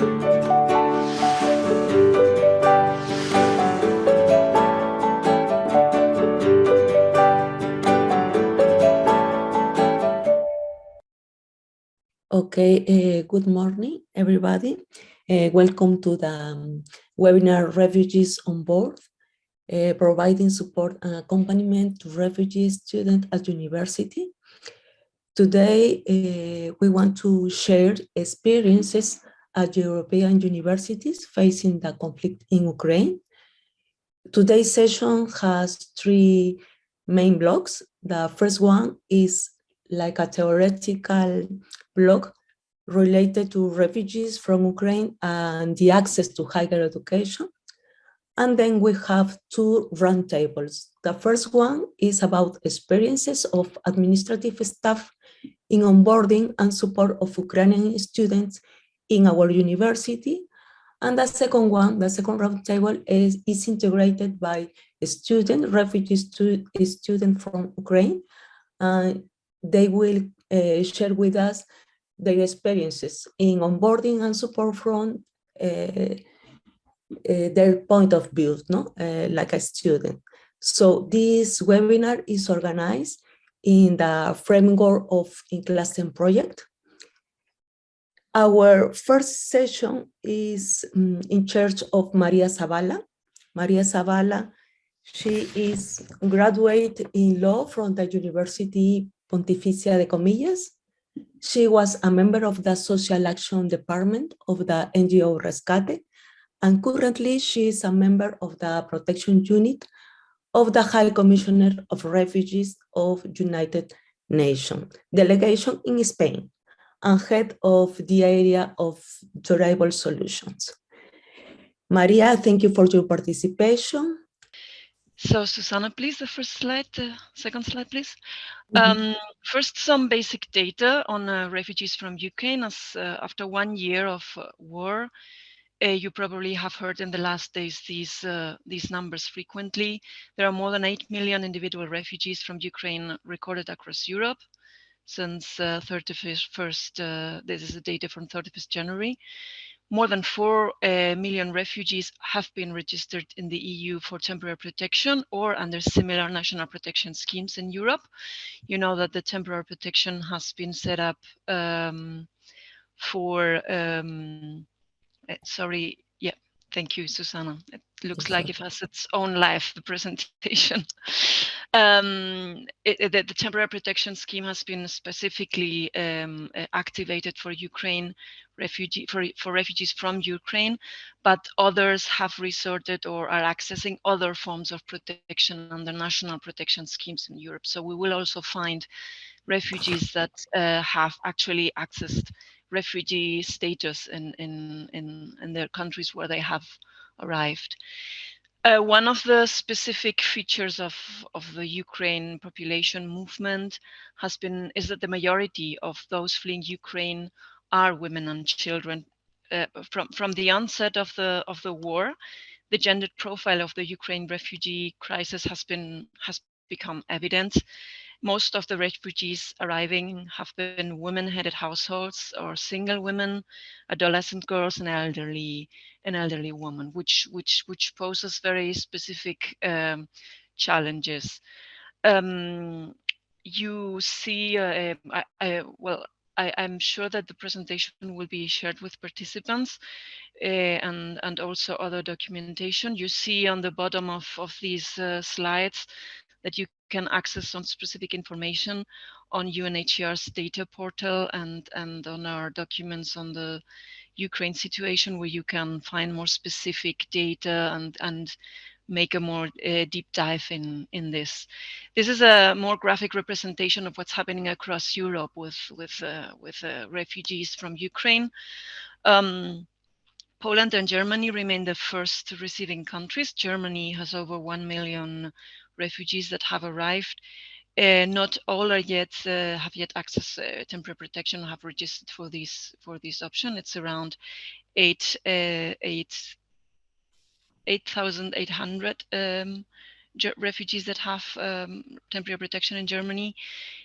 Okay, good morning, everybody. Welcome to the webinar Refugees on Board, providing support and accompaniment to refugee students at university. Today, we want to share experiences at European universities facing the conflict in Ukraine. Today's session has three main blocks. The first one is like a theoretical block related to refugees from Ukraine and the access to higher education. And then we have two roundtables. The first one is about experiences of administrative staff in onboarding and support of Ukrainian students in our university. And the second one, the second roundtable is integrated by a student, refugee student from Ukraine. They will share with us their experiences in onboarding and support from their point of view, like a student. So this webinar is organized in the framework of IncluStem project. Our first session is in charge of Maria Zavala. Maria Zavala, she is graduate in law from the University Pontificia de Comillas. She was a member of the Social Action Department of the NGO Rescate, and currently she is a member of the Protection Unit of the High Commissioner of Refugees of United Nations delegation in Spain, and head of the area of durable solutions. Maria, thank you for your participation. So Susanna, please, the first slide, second slide, please. First, some basic data on refugees from Ukraine. As after 1 year of war, you probably have heard in the last days these numbers frequently. There are more than 8 million individual refugees from Ukraine recorded across Europe since 31st, this is the data from 31st January. More than 4 million refugees have been registered in the EU for temporary protection or under similar national protection schemes in Europe. You know that the temporary protection has been set up sorry, yeah, thank you, Susanna. It looks like it has its own life, the presentation. The temporary protection scheme has been specifically activated for Ukraine, for refugees from Ukraine, but others have resorted or are accessing other forms of protection under national protection schemes in Europe. So we will also find refugees that have actually accessed refugee status in their countries where they have arrived. One of the specific features of the Ukraine population movement is that the majority of those fleeing Ukraine are women and children. From the onset of the war, the gendered profile of the Ukraine refugee crisis has become evident. Most of the refugees arriving have been women-headed households or single women, adolescent girls, and elderly women, which poses very specific challenges. You see, I'm sure that the presentation will be shared with participants and also other documentation. You see on the bottom of these slides that you can access some specific information on UNHCR's data portal and on our documents on the Ukraine situation, where you can find more specific data and make a more deep dive in this. This is a more graphic representation of what's happening across Europe with refugees from Ukraine. Poland and Germany remain the first receiving countries. Germany has over 1 million refugees that have arrived. Not all have yet accessed temporary protection or have registered for this option. It's around 8,800 refugees that have temporary protection in Germany.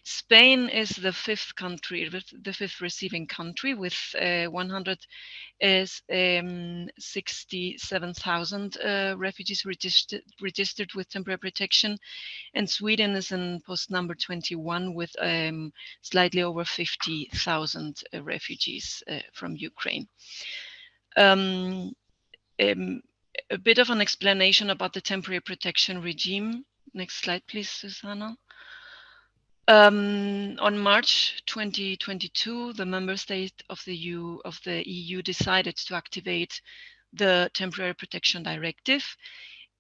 Spain is the fifth country, the fifth receiving country, with 167,000 refugees registered with temporary protection, and Sweden is in post number 21 with slightly over 50,000 refugees from Ukraine. A bit of an explanation about the temporary protection regime. Next slide, please, Susanna. On March 2022, the member state of the EU decided to activate the Temporary Protection Directive,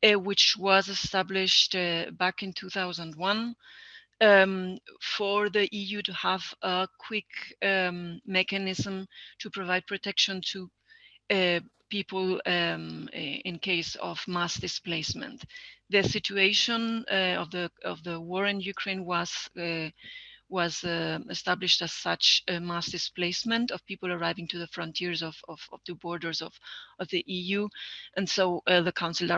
which was established back in 2001 for the EU to have a quick mechanism to provide protection to people in case of mass displacement. The situation of the war in Ukraine was established as such a mass displacement of people arriving to the frontiers of the borders of the EU, and so the Council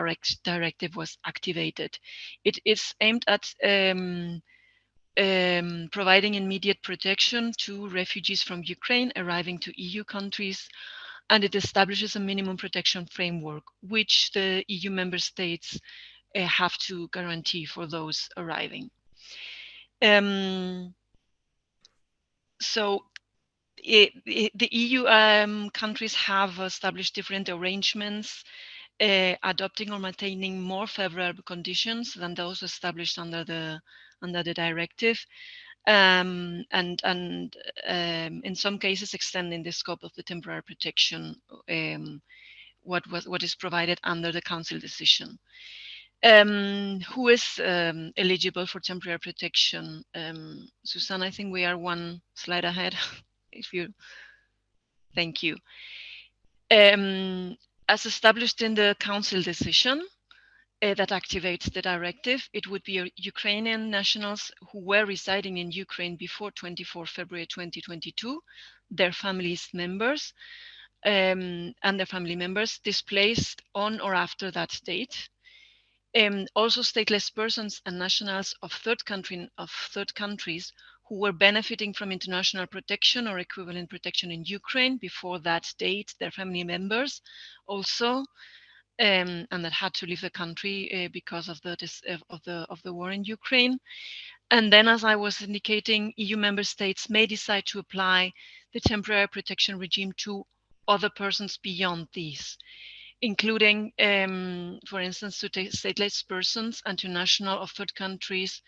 directive was activated. It is aimed at providing immediate protection to refugees from Ukraine arriving to EU countries, and it establishes a minimum protection framework, which the EU member states have to guarantee for those arriving. So the EU countries have established different arrangements, adopting or maintaining more favorable conditions than those established under the directive. And in some cases extending the scope of the temporary protection, what is provided under the Council decision. Who is eligible for temporary protection? Susanna, I think we are one slide ahead. If you, thank you. As established in the Council decision, that activates the directive, it would be Ukrainian nationals who were residing in Ukraine before 24 February 2022, their families members, and their family members displaced on or after that date. Also stateless persons and nationals of third countries who were benefiting from international protection or equivalent protection in Ukraine before that date, their family members also, and that had to leave the country because of the war in Ukraine. And then, as I was indicating, EU member states may decide to apply the temporary protection regime to other persons beyond these, including, for instance, to stateless persons and to nationals of third countries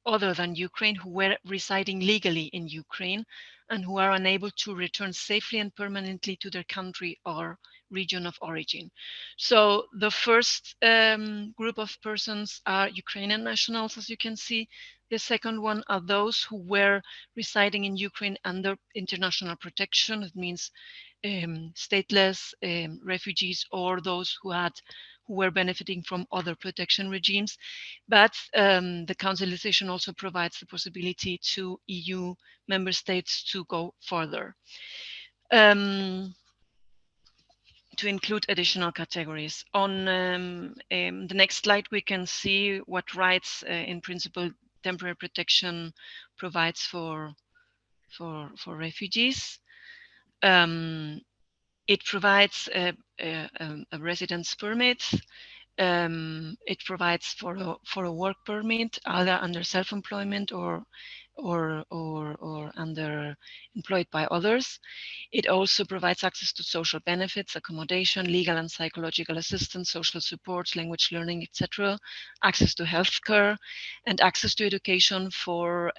other than Ukraine who were residing legally in Ukraine and who are unable to return safely and permanently to their country or region of origin. So the first group of persons are Ukrainian nationals, as you can see. The second one are those who were residing in Ukraine under international protection. It means stateless refugees or those who were benefiting from other protection regimes. But the Council decision also provides the possibility to EU member states to go further, to include additional categories. On the next slide, we can see what rights, in principle, temporary protection provides for refugees. It provides a residence permit. It provides for a work permit, either under self-employment or under employed by others. It also provides access to social benefits, accommodation, legal and psychological assistance, social support, language learning, etc., access to healthcare, and access to education for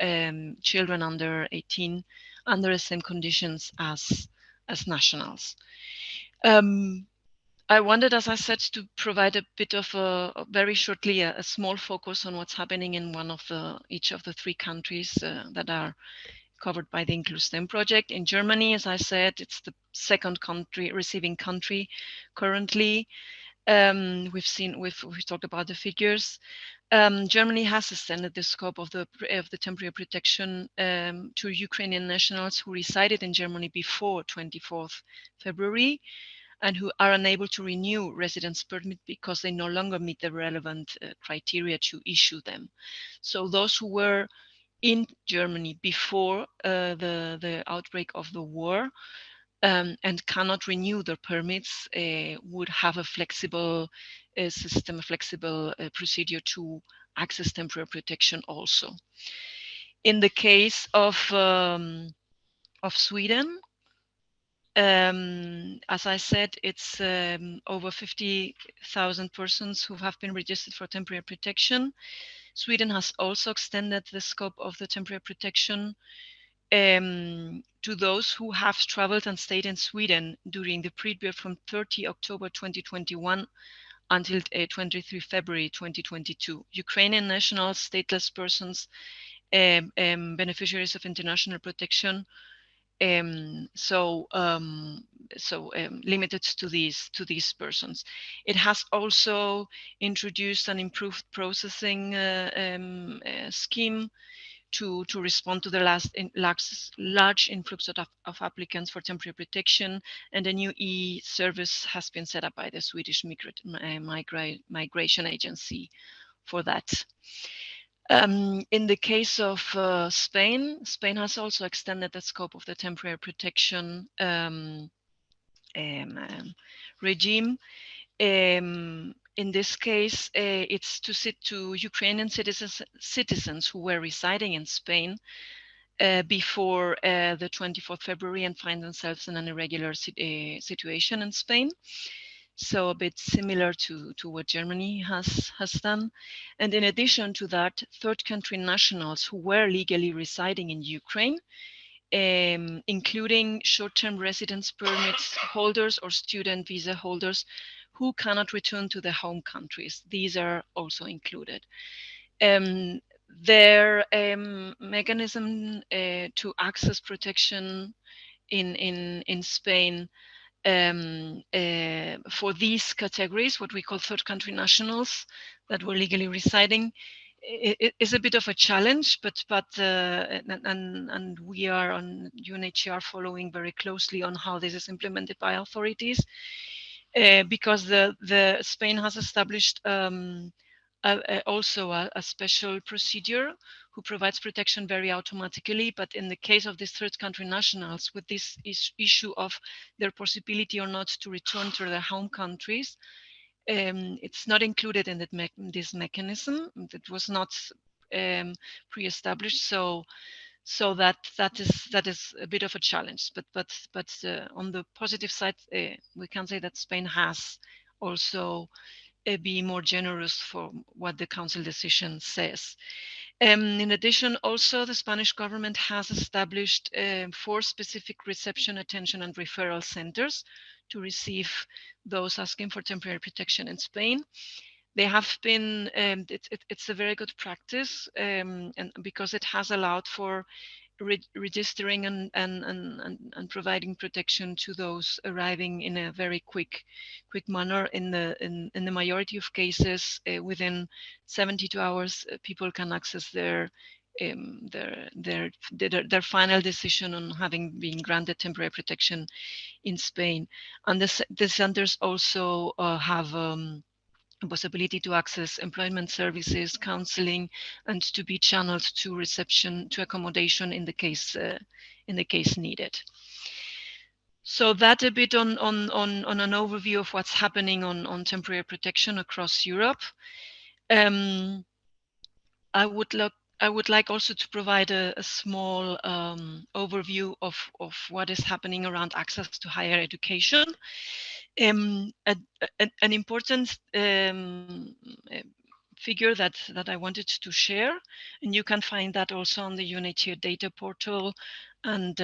children under 18 under the same conditions as nationals. I wanted, as I said, to provide a bit of very shortly a small focus on what's happening in each of the three countries that are covered by the IncluStem project. In Germany, as I said, it's the second receiving country currently. We've talked about the figures. Germany has extended the scope of the temporary protection to Ukrainian nationals who resided in Germany before 24th February. and who are unable to renew residence permit because they no longer meet the relevant criteria to issue them. So those who were in Germany before the outbreak of the war and cannot renew their permits would have a flexible system, a flexible procedure to access temporary protection also. In the case of Sweden, as I said, it's over 50,000 persons who have been registered for temporary protection. Sweden has also extended the scope of the temporary protection to those who have traveled and stayed in Sweden during the period from 30 October 2021 until 23 February 2022. Ukrainian nationals, stateless persons, beneficiaries of international protection, limited to these persons. It has also introduced an improved processing scheme to respond to the large influx of applicants for temporary protection, and a new e-service has been set up by the Swedish Migration Agency for that. In the case of Spain has also extended the scope of the temporary protection regime. In this case, it's to Ukrainian citizens who were residing in Spain before the 24th February and find themselves in an irregular situation in Spain. So a bit similar to what Germany has done. And in addition to that, third country nationals who were legally residing in Ukraine, including short-term residence permits holders or student visa holders who cannot return to their home countries. These are also included. Their mechanism to access protection in Spain for these categories, what we call third country nationals that were legally residing, it is a bit of a challenge, but we are on UNHCR following very closely on how this is implemented by authorities, because the Spain has established also a special procedure who provides protection very automatically. But in the case of these third country nationals, with this issue of their possibility or not to return to their home countries, it's not included in this mechanism. That was not pre-established, so that is a bit of a challenge. But on the positive side, we can say that Spain has also be more generous for what the council decision says. In addition, also the Spanish government has established 4 specific reception, attention, and referral centers to receive those asking for temporary protection in Spain. They have been, it's a very good practice, and because it has allowed for registering and providing protection to those arriving in a very quick manner. In the majority of cases, within 72 hours, people can access their final decision on having been granted temporary protection in Spain. And the centers also have possibility to access employment services, counseling, and to be channeled to reception, to accommodation in the case needed. So that a bit on an overview of what's happening on temporary protection across Europe. I would like also to provide a small overview of what is happening around access to higher education. An important figure that I wanted to share, and you can find that also on the UNHCR data portal, and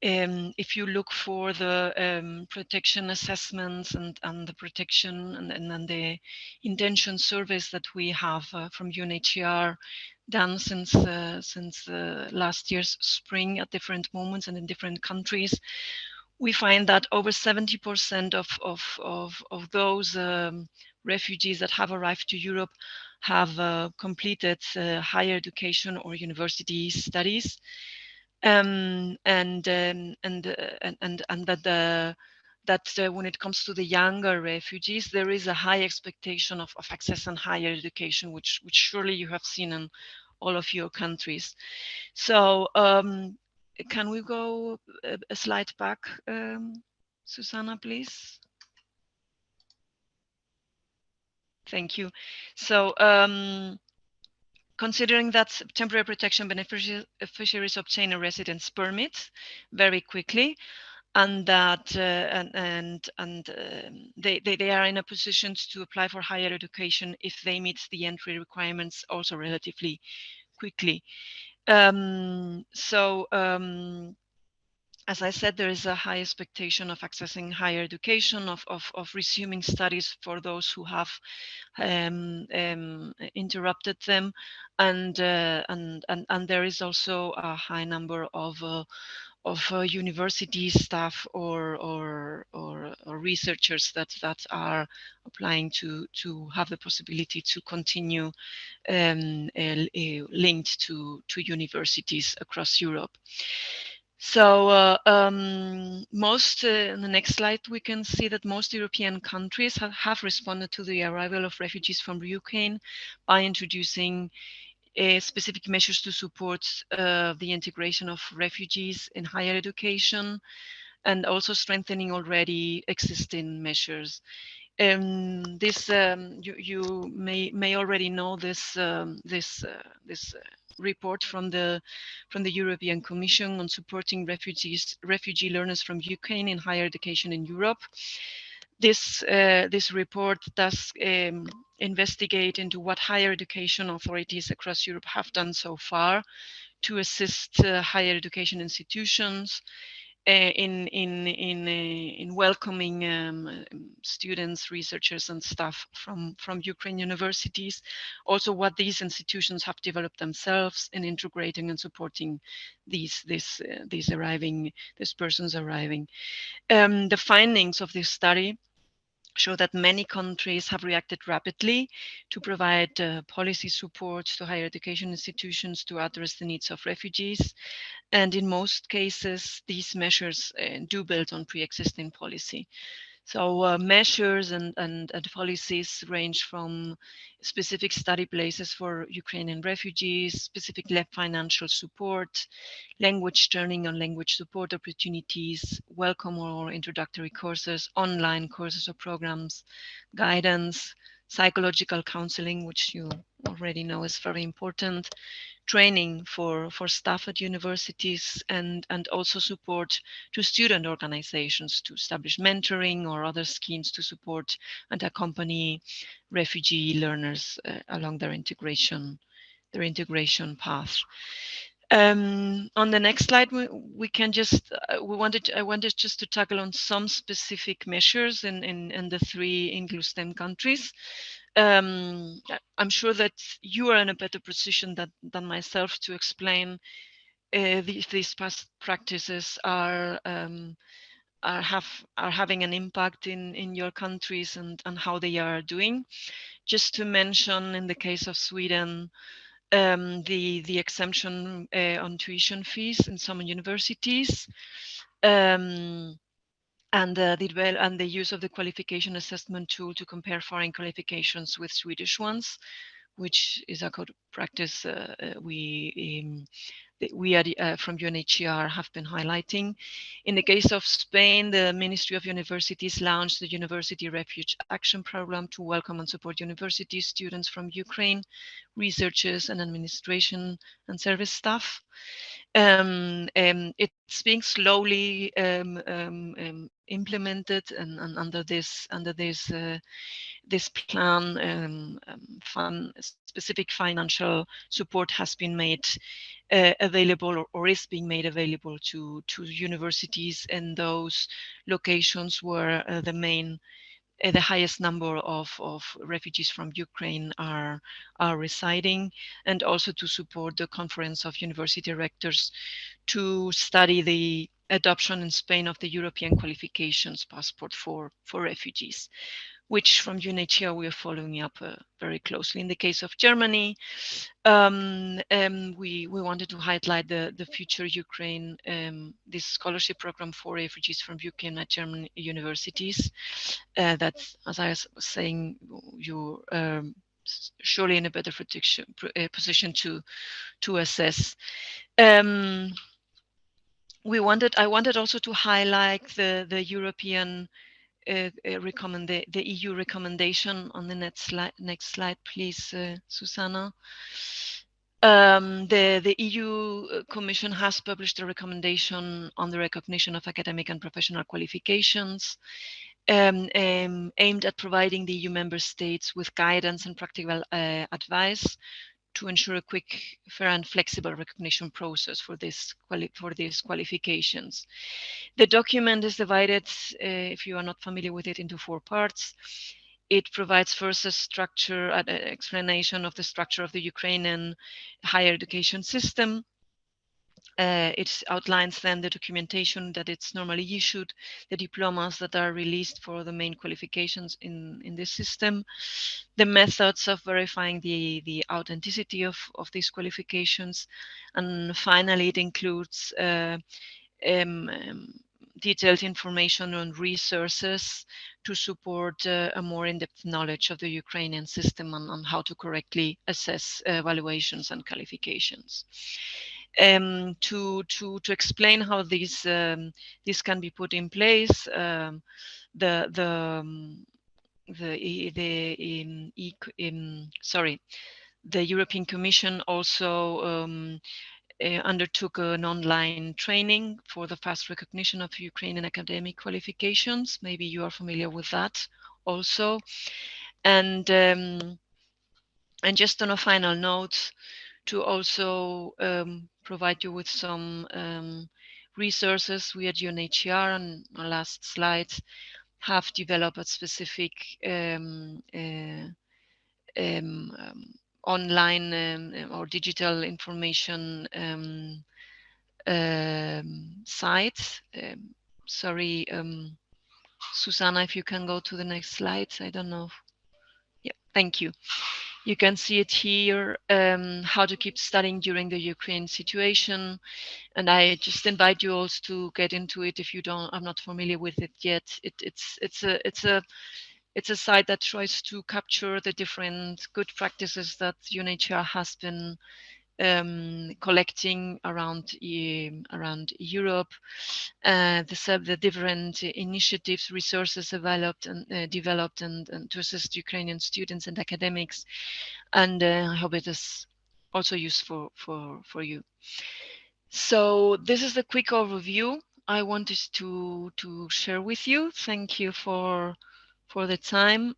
if you look for the protection assessments and the protection and the intention surveys that we have from UNHCR done since last year's spring at different moments and in different countries, we find that over 70% of those refugees that have arrived to Europe have completed higher education or university studies, and that that when it comes to the younger refugees, there is a high expectation of access and higher education, which surely you have seen in all of your countries. So can we go a slide back, Susanna, please? Thank you. So considering that temporary protection beneficiaries obtain a residence permit very quickly, and that they are in a position to apply for higher education if they meet the entry requirements also relatively quickly. As I said, there is a high expectation of accessing higher education, of resuming studies for those who have interrupted them, and there is also a high number of university staff or researchers that are applying to have the possibility to continue linked to universities across Europe. So most, in the next slide, we can see that most European countries have responded to the arrival of refugees from Ukraine by introducing specific measures to support the integration of refugees in higher education, and also strengthening already existing measures. This you may already know this report from the European Commission on supporting refugee learners from Ukraine in higher education in Europe. This report does investigate into what higher education authorities across Europe have done so far to assist higher education institutions in welcoming students, researchers, and staff from Ukraine universities. Also, what these institutions have developed themselves in integrating and supporting these persons arriving. The findings of this study show that many countries have reacted rapidly to provide policy support to higher education institutions to address the needs of refugees. And in most cases, these measures do build on pre-existing policy. So measures and policies range from specific study places for Ukrainian refugees, specific financial support, language training and language support opportunities, welcome or introductory courses, online courses or programs, guidance, psychological counseling, which you already know is very important, training for staff at universities, and also support to student organizations to establish mentoring or other schemes to support and accompany refugee learners along their integration path. On the next slide, we can just I wanted just to tackle on some specific measures in the 3 IncluStem countries. I'm sure that you are in a better position than myself to explain if these past practices are having an impact in your countries and how they are doing. Just to mention, in the case of Sweden, the exemption on tuition fees in some universities, and the use of the qualification assessment tool to compare foreign qualifications with Swedish ones, which is a good practice we from UNHCR have been highlighting. In the case of Spain, the Ministry of Universities launched the University Refuge Action Program to welcome and support university students from Ukraine, researchers and administration and service staff. It's being slowly implemented, and under this plan, specific financial support has been made available or is being made available to universities in those locations where the highest number of refugees from Ukraine are residing, and also to support the Conference of University Rectors to study the adoption in Spain of the European Qualifications Passport for refugees, which from UNHCR we are following up very closely. In the case of Germany, we wanted to highlight the Future Ukraine, this scholarship program for refugees from Ukraine at German universities. That's, as I was saying, you're surely in a better position to assess. I wanted also to highlight the European the EU recommendation on the next slide, please, Susanna. The EU Commission has published a recommendation on the recognition of academic and professional qualifications, aimed at providing the EU member states with guidance and practical advice to ensure a quick, fair, and flexible recognition process for these qualifications. The document is divided, if you are not familiar with it, into 4 parts. It provides first a structure, an explanation of the structure of the Ukrainian higher education system. It outlines then the documentation that it's normally issued, the diplomas that are released for the main qualifications in this system, the methods of verifying the authenticity of these qualifications, and finally it includes detailed information on resources to support a more in-depth knowledge of the Ukrainian system and on how to correctly assess evaluations and qualifications. To explain how these can be put in place, the European Commission also undertook an online training for the fast recognition of Ukrainian academic qualifications. Maybe you are familiar with that also. And just on a final note, to also provide you with some resources, we at UNHCR, on our last slide, have developed a specific online or digital information site. Sorry, Susanna, if you can go to the next slide. I don't know. Yeah, thank you. You can see it here, how to keep studying during the Ukraine situation. And I just invite you also to get into it if you are not familiar with it yet. It's a site that tries to capture the different good practices that UNHCR has been collecting around Europe, the different initiatives, resources developed and to assist Ukrainian students and academics, and I hope it is also useful for you. So this is the quick overview I wanted to share with you. Thank you for the time.